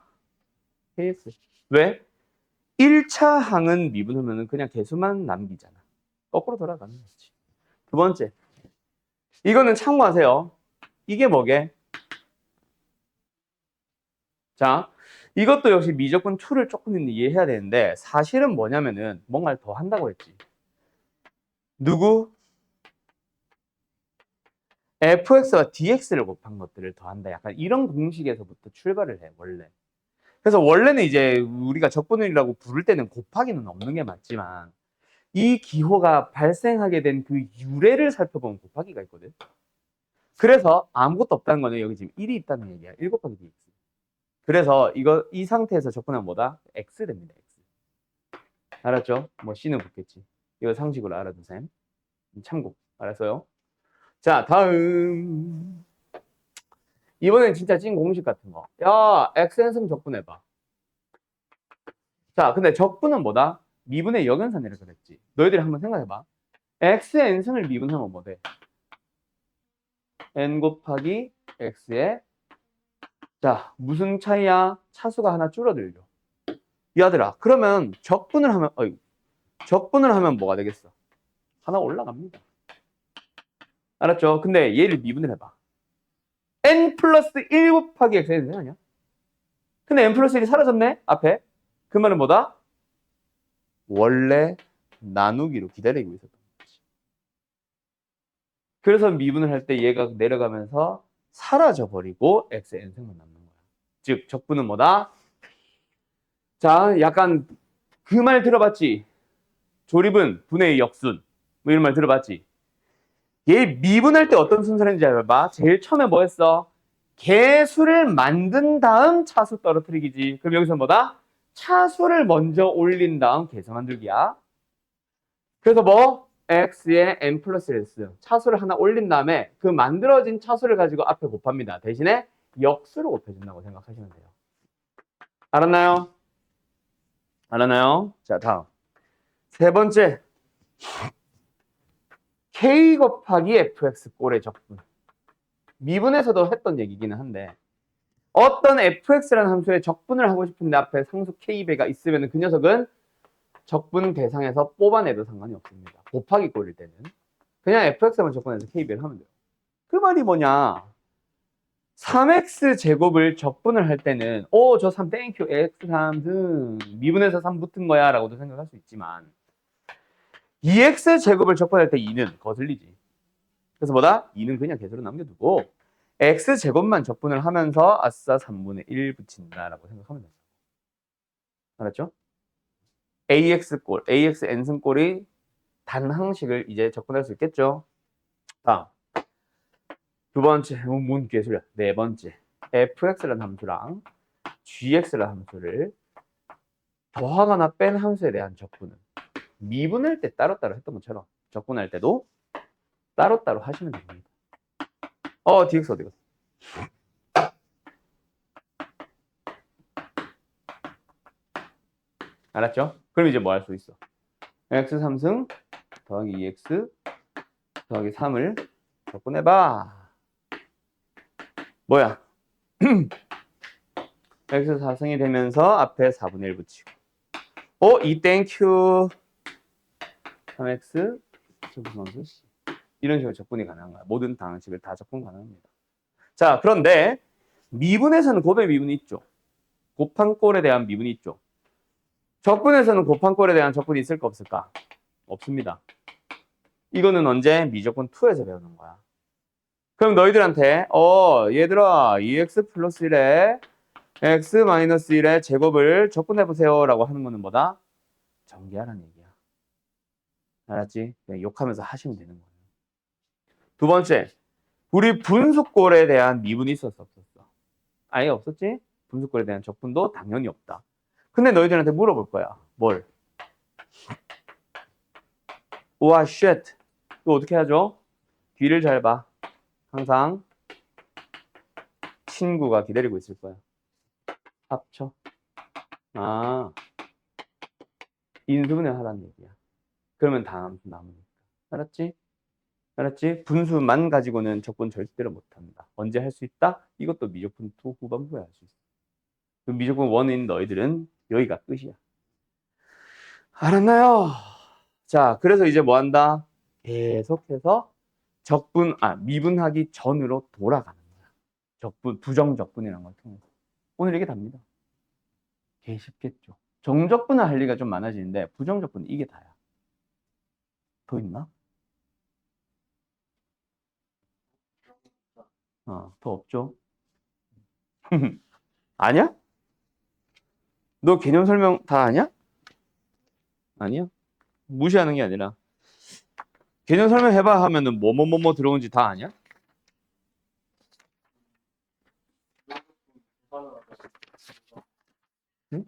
[SPEAKER 1] kx. 왜? 1차 항은 미분하면 그냥 개수만 남기잖아. 거꾸로 돌아가는 거지. 두 번째. 이거는 참고하세요. 이게 뭐게? 자, 이것도 역시 미적분 2를 조금 이해해야 되는데 사실은 뭐냐면은 뭔가를 더 한다고 했지. 누구? fx와 dx를 곱한 것들을 더한다. 약간 이런 공식에서부터 출발을 해, 원래. 그래서 원래는 이제 우리가 적분이라고 부를 때는 곱하기는 없는 게 맞지만 이 기호가 발생하게 된 그 유래를 살펴보면 곱하기가 있거든. 그래서 아무것도 없다는 거는 여기 지금 1이 있다는 얘기야. 1 곱하기 dx. 그래서 이 상태에서 적분하면 뭐다? x 됩니다. x. 알았죠? 뭐 c는 붙겠지. 이거 상식으로 알아두셈. 참고. 알았어요? 자, 다음. 이번엔 진짜 찐 공식 같은 거. 야, xn승 적분해봐. 자, 근데 적분은 뭐다? 미분의 역연산이라고 그랬지. 너희들이 한번 생각해봐. xn승을 미분하면 뭐 돼? n 곱하기 x에 자 무슨 차이야? 차수가 하나 줄어들죠. 이 아들아 그러면 적분을 하면 뭐가 되겠어? 하나 올라갑니다. 알았죠? 근데 얘를 미분을 해봐. n 플러스 1 곱하기 x에 되는 아니야? 근데 n 플러스 1이 사라졌네? 앞에. 그 말은 뭐다? 원래 나누기로 기다리고 있었던 거지. 그래서 미분을 할 때 얘가 내려가면서 사라져버리고 x의 n승만 남는 거야. 즉 적분은 뭐다? 자 약간 그 말 들어봤지? 조립은 분의 역순 뭐 이런 말 들어봤지? 얘 미분할 때 어떤 순서를 했는지 알아봐. 제일 처음에 뭐 했어? 개수를 만든 다음 차수 떨어뜨리기지. 그럼 여기서 뭐다? 차수를 먼저 올린 다음 개수 만들기야. 그래서 뭐? x에 n 플러스 s 차수를 하나 올린 다음에 그 만들어진 차수를 가지고 앞에 곱합니다. 대신에 역수를 곱해준다고 생각하시면 돼요. 알았나요? 알았나요? 자 다음 세 번째 k 곱하기 fx 꼴의 적분. 미분에서도 했던 얘기기는 한데 어떤 fx라는 함수의 적분을 하고 싶은데 앞에 상수 k배가 있으면 그 녀석은 적분 대상에서 뽑아내도 상관이 없습니다. 곱하기 꼴일 때는 그냥 fx만 적분해서 k배를 하면 돼요. 그 말이 뭐냐? 3x 제곱을 적분을 할 때는 저 3 땡큐 x3 미분에서 3 붙은 거야 라고도 생각할 수 있지만 2x 제곱을 적분할 때 2는 거슬리지. 그래서 뭐다? 2는 그냥 계수로 남겨두고 x 제곱만 적분을 하면서 아싸 3분의 1 붙인다라고 생각하면 됩니다. 알았죠? AX n승꼴이 단항식을 이제 적분할 수 있겠죠? 다음 두 번째, 뭔 개수야? 네 번째 fx라는 함수랑 gx라는 함수를 더하거나 뺀 함수에 대한 적분은 미분할 때 따로따로 했던 것처럼 적분할 때도 따로따로 하시면 됩니다. dx 어디 갔어? 알았죠? 그럼 이제 뭐 할 수 있어? x 3승 더하기 2x 더하기 3을 적분해봐. 뭐야? x 4승이 되면서 앞에 4분의 1 붙이고 2 땡큐 3x 이런 식으로 적분이 가능한 거야. 모든 방식을 다 적분 가능합니다. 자, 그런데 미분에서는 곱의 미분이 있죠. 곱한 꼴에 대한 미분이 있죠. 적분에서는 곱한 꼴에 대한 적분이 있을까 없을까? 없습니다. 이거는 언제? 미적분 2에서 배우는 거야. 그럼 너희들한테 얘들아 2x 플러스 1에 x 마이너스 1의 제곱을 적분해보세요 라고 하는 거는 뭐다? 전개하라는 얘기야. 알았지? 그냥 욕하면서 하시면 되는 거예요. 두 번째, 우리 분수꼴에 대한 미분이 있었어 없었어? 아예 없었지? 분수꼴에 대한 적분도 당연히 없다. 근데 너희들한테 물어볼 거야. 뭘? 우와 쉣. 또 어떻게 하죠? 귀를 잘 봐. 항상 친구가 기다리고 있을 거야. 합쳐. 인수분해 하라는 얘기야. 그러면 다음 남으니까. 알았지? 알았지? 분수만 가지고는 적분 절대로 못한다. 언제 할 수 있다? 이것도 미적분 2 후반부에 할 수 있어. 그 미적분 1인 너희들은 여기가 끝이야. 알았나요? 자, 그래서 이제 뭐 한다? 계속해서 미분하기 전으로 돌아가는 거야. 부정적분이라는 걸 통해서. 오늘 이게 답니다. 개 쉽겠죠. 정적분을 할 리가 좀 많아지는데 부정적분은 이게 다야. 더 있나? 더 없죠? 아니야? 너 개념 설명 다 아냐? 아니야? 무시하는 게 아니라 개념 설명해봐 하면은 뭐뭐 들어온지 다 아냐? 응?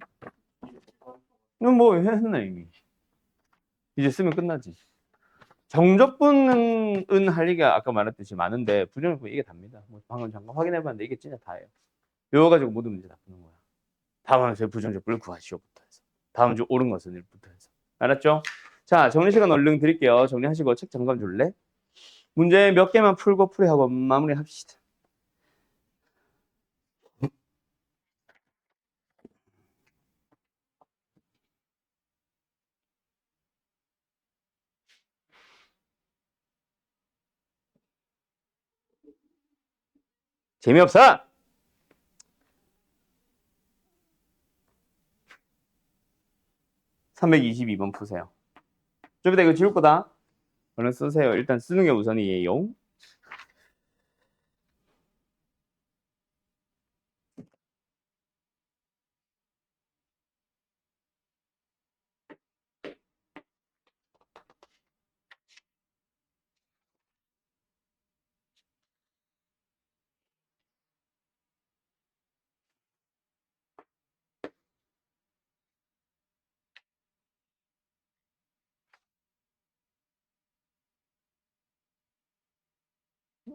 [SPEAKER 1] 넌 뭐 했나 이미. 이제 쓰면 끝나지. 정적분은 할 얘기가 아까 말했듯이 많은데 부정적분 이게 답니다. 뭐 방금 잠깐 확인해봤는데 이게 진짜 다예요. 이거 가지고 모든 문제 다 푸는 거야. 다음 항에 부정적분을 구하시오부터 해서 다음 주 옳은 것은 1부터 해서 알았죠? 자 정리 시간 얼른 드릴게요. 정리하시고 책 잠깐 줄래? 문제 몇 개만 풀고 풀이하고 마무리합시다. 재미없어! 322번 푸세요. 좀 이따 이거 지울 거다. 얼른 쓰세요. 일단 쓰는 게 우선이에요.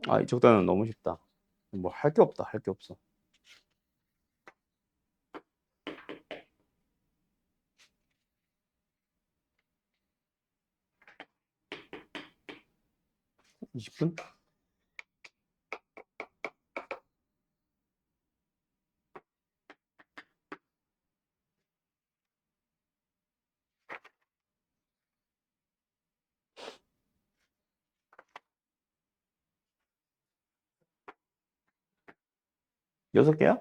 [SPEAKER 1] 아, 이 적단은 너무 쉽다. 뭐 할 게 없다. 할 게 없어. (20분) 여섯 개야?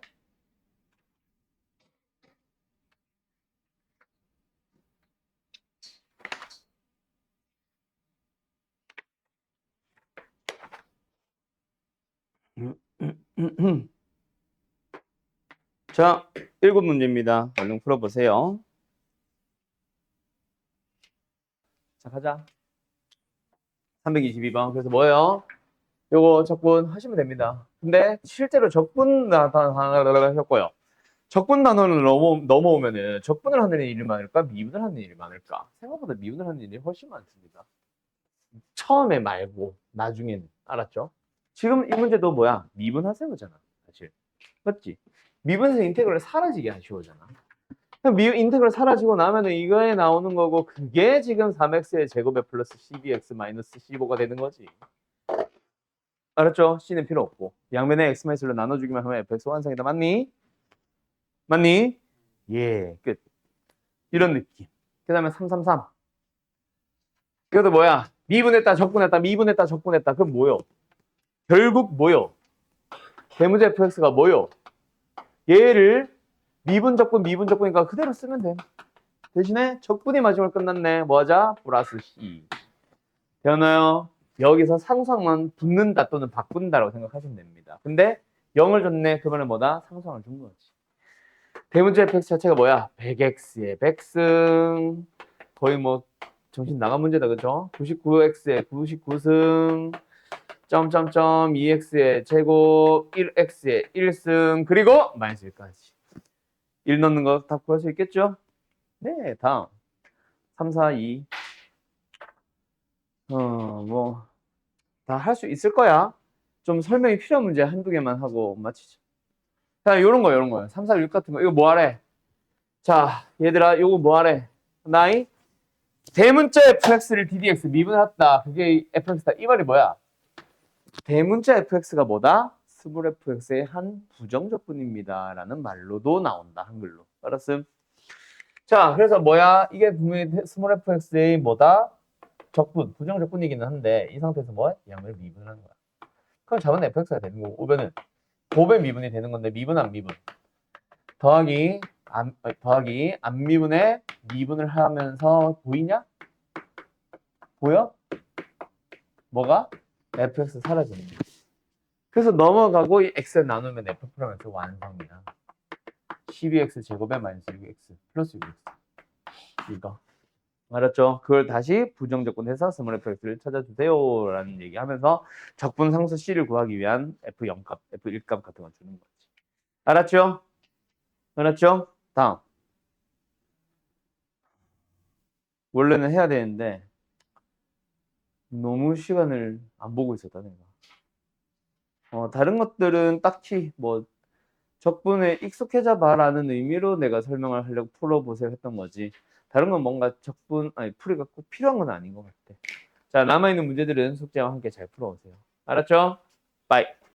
[SPEAKER 1] 자, 7문제입니다. 얼른 풀어보세요. 자, 가자. 322번. 그래서 뭐예요? 요거 적분 하시면 됩니다. 근데 실제로 적분 하셨고요. 적분 단원을 넘어오면은 적분을 하는 일이 많을까? 미분을 하는 일이 많을까? 생각보다 미분을 하는 일이 훨씬 많습니다. 처음에 말고 나중에는. 알았죠? 지금 이 문제도 뭐야? 미분하세요 거잖아. 사실. 맞지? 미분에서 인테그랄 사라지게 하시오잖아. 인테그랄 사라지고 나면은 이거에 나오는 거고 그게 지금 3x의 제곱에 플러스 12x 마이너스 15가 되는 거지. 알았죠? c는 필요 없고 양면에 x-로 나눠주기만 하면 fx 완성이다. 맞니? 맞니? 예, 끝. 이런 느낌. 그 다음에 333. 이것도 뭐야? 미분했다, 적분했다, 미분했다, 적분했다. 그럼 뭐요? 결국 뭐요? 대문제 fx가 뭐요? 얘를 미분, 적분, 미분, 적분이니까 그대로 쓰면 돼. 대신에 적분이 마지막으로 끝났네. 뭐 하자? 플러스 c. 되었나요? 여기서 상수항만 붙는다 또는 바꾼다라고 생각하시면 됩니다. 근데 0을 줬네. 그러면 뭐다? 상수항을 준 거지. 대문제 fx 자체가 뭐야? 100x의 100승. 거의 뭐 정신 나간 문제다. 그죠? 99x의 99승. 점점점 2x의 제곱 1x의 1승 그리고 마이너스 1까지 1 넣는 거 다 구할 수 있겠죠? 네, 다음 3, 4, 2 뭐 다 할 수 있을 거야. 좀 설명이 필요한 문제 한두 개만 하고 마치죠. 자, 요런 거 3, 4, 6 같은 거 이거 뭐 하래? 자, 얘들아 요거 뭐 하래? 나이 대문자 fx를 ddx 미분했다. 그게 fx다. 이 말이 뭐야? 대문자 fx가 뭐다? 스몰 fx의 한 부정적분입니다. 라는 말로도 나온다. 한글로. 알았음? 자, 그래서 뭐야? 이게 분명히 스몰 fx의 뭐다? 적분, 부정적분이기는 한데 이 상태에서 뭐야? 양을 미분하는 거야. 그럼 잡은 fx가 되는 거고 오변은 곱의 미분이 되는 건데 미분 안 미분 더하기 안 미분에 미분을 하면서 보이냐? 보여? 뭐가? fx 사라지는 거야. 그래서 넘어가고 이 x에 나누면 f 프라면 완성이야. 12x 제곱에 마이너스 6x 플러스 6x 이거 알았죠? 그걸 다시 부정적분해서 스몰 fx를 찾아주세요 라는 얘기하면서 적분 상수 c를 구하기 위한 f0값, f1값 같은 거 주는 거지. 알았죠? 알았죠? 다음 원래는 해야 되는데 너무 시간을 안 보고 있었다 내가. 다른 것들은 딱히 뭐 적분에 익숙해져 봐라는 의미로 내가 설명을 하려고 풀어보세요 했던 거지. 다른 건 뭔가 적분, 아니 풀이가 꼭 필요한 건 아닌 것 같아. 자, 남아있는 문제들은 숙제와 함께 잘 풀어오세요. 알았죠? 빠이.